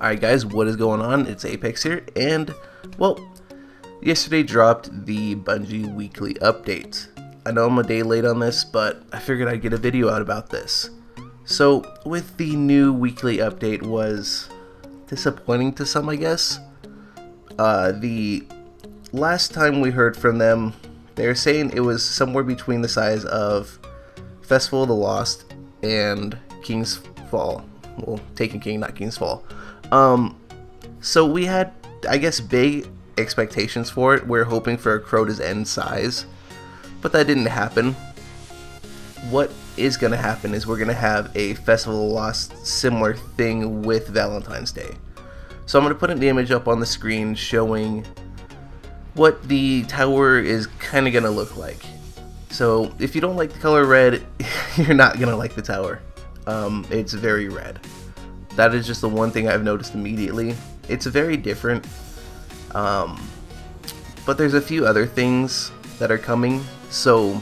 Alright guys, what is going on? It's Apex here, and, well, yesterday dropped the Bungie weekly update. I know I'm a day late on this, but I figured I'd get a video out about this. So, with the new weekly update was disappointing to some, I guess. The last time we heard from them, they were saying it was somewhere between the size of Festival of the Lost and King's Fall. Well, Taken King, not King's Fall. So we had, I guess, big expectations for it. We're hoping for a Crota's End size, but that didn't happen. What is going to happen is we're going to have a Festival of the Lost similar thing with Valentine's Day. So I'm going to put an image up on the screen showing what the tower is kind of going to look like. So if you don't like the color red, you're not going to like the tower. It's very red. That is just the one thing I've noticed immediately. It's very different, but there's a few other things that are coming. So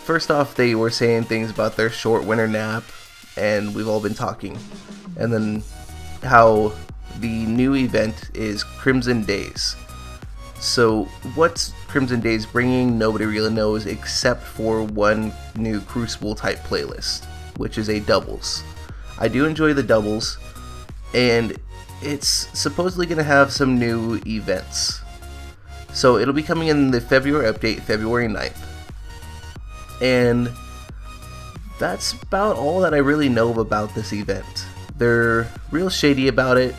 first off, they were saying things about their short winter nap, and we've all been talking. And then how the new event is Crimson Days. So what's Crimson Days bringing, nobody really knows except for one new Crucible type playlist, which is a doubles. I do enjoy the doubles, and it's supposedly going to have some new events. So it'll be coming in the February update, February 9th. And that's about all that I really know about this event. They're real shady about it,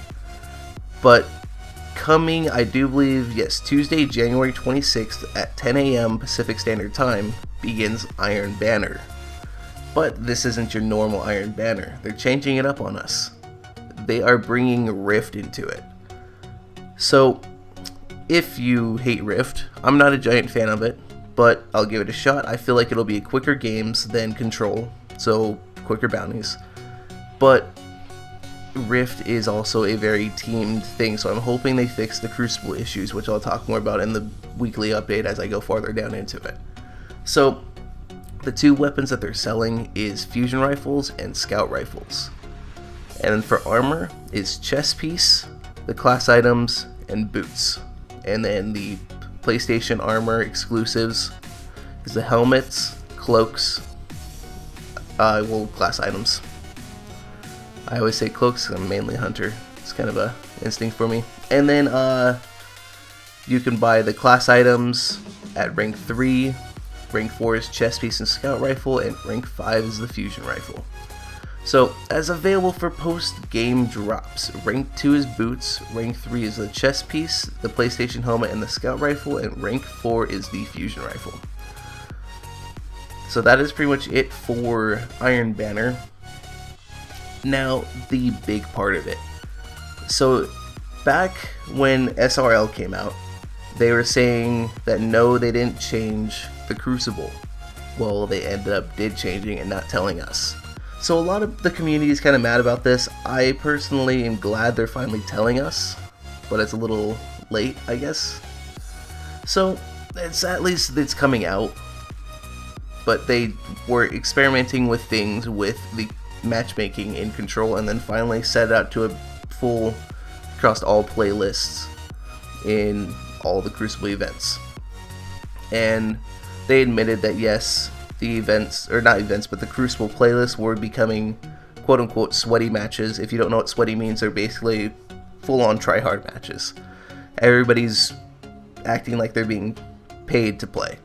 but coming, I do believe, yes, Tuesday, January 26th at 10 a.m. Pacific Standard Time begins Iron Banner. But this isn't your normal Iron Banner. They're changing it up on us. They are bringing Rift into it. So, if you hate Rift, I'm not a giant fan of it, but I'll give it a shot. I feel like it'll be quicker games than Control, so quicker bounties. But Rift is also a very teamed thing, so I'm hoping they fix the Crucible issues, which I'll talk more about in the weekly update as I go farther down into it. So, the two weapons that they're selling is fusion rifles and scout rifles. And then for armor is chest piece, the class items, and boots. And then the PlayStation armor exclusives is the helmets, cloaks, class items. I always say cloaks because I'm mainly a hunter. It's kind of a instinct for me. And then you can buy the class items at rank 3. Rank 4 is chest piece and scout rifle, and rank 5 is the fusion rifle. So, as available for post-game drops, rank 2 is boots, rank 3 is the chest piece, the PlayStation helmet, and the scout rifle, and rank 4 is the fusion rifle. So that is pretty much it for Iron Banner. Now, the big part of it. So, back when SRL came out, they were saying that no, they didn't change the Crucible. Well, they ended up changing and not telling us. So a lot of the community is kind of mad about this. I personally am glad they're finally telling us, but it's a little late, I guess. So at least it's coming out. But they were experimenting with things with the matchmaking in Control, and then finally set it out to a full across all playlists in all the Crucible events. And they admitted that yes, the events, or not events, but the Crucible playlists were becoming quote-unquote sweaty matches. If you don't know what sweaty means, they're basically full-on try-hard matches. Everybody's acting like they're being paid to play.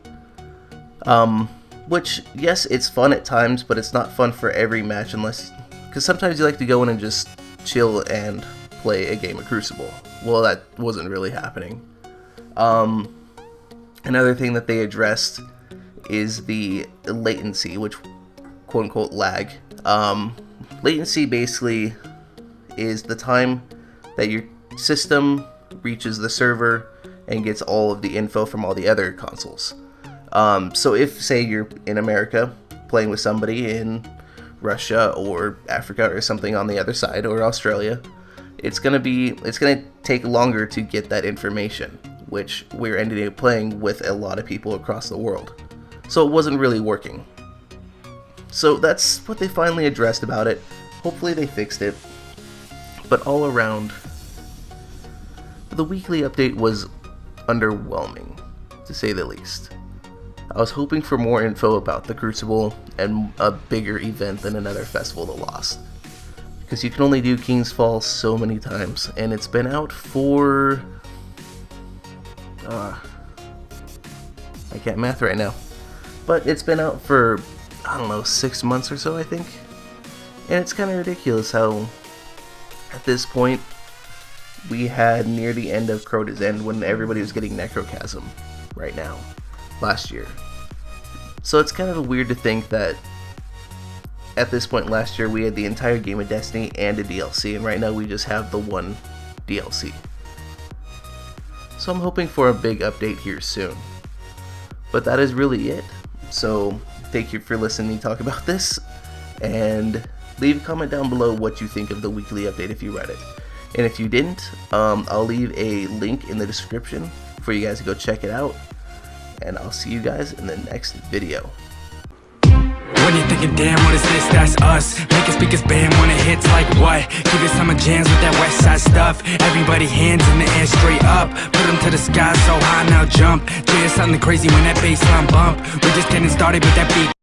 Which, yes, it's fun at times, but it's not fun for every match unless... Because sometimes you like to go in and just chill and play a game of Crucible. Well, that wasn't really happening. Another thing that they addressed is the latency, which quote-unquote lag. Latency basically is the time that your system reaches the server and gets all of the info from all the other consoles. So if, say, you're in America playing with somebody in Russia or Africa or something on the other side, or Australia, it's gonna take longer to get that information, which we're ending up playing with a lot of people across the world. So it wasn't really working. So that's what they finally addressed about it. Hopefully they fixed it. But all around, the weekly update was underwhelming, to say the least. I was hoping for more info about the Crucible and a bigger event than another Festival of the Lost. Because you can only do King's Fall so many times, and it's been out for... I can't math right now. But it's been out for, I don't know, 6 months or so, I think. And it's kind of ridiculous how, at this point, we had near the end of Crota's End when everybody was getting Necrochasm right now, last year. So it's kind of weird to think that at this point last year we had the entire game of Destiny and a DLC, and right now we just have the one DLC. So I'm hoping for a big update here soon. But that is really it. So thank you for listening to me talk about this, and leave a comment down below what you think of the weekly update if you read it. And if you didn't, I'll leave a link in the description for you guys to go check it out. And I'll see you guys in the next video. When you're thinking, damn, what is this? That's us. Making speakers bam when it hits like what? Give it summer jams with that west side stuff. Everybody hands in the air straight up. Put them to the sky so high now jump. Do something crazy when that bass line bump. We're just getting started with that beat.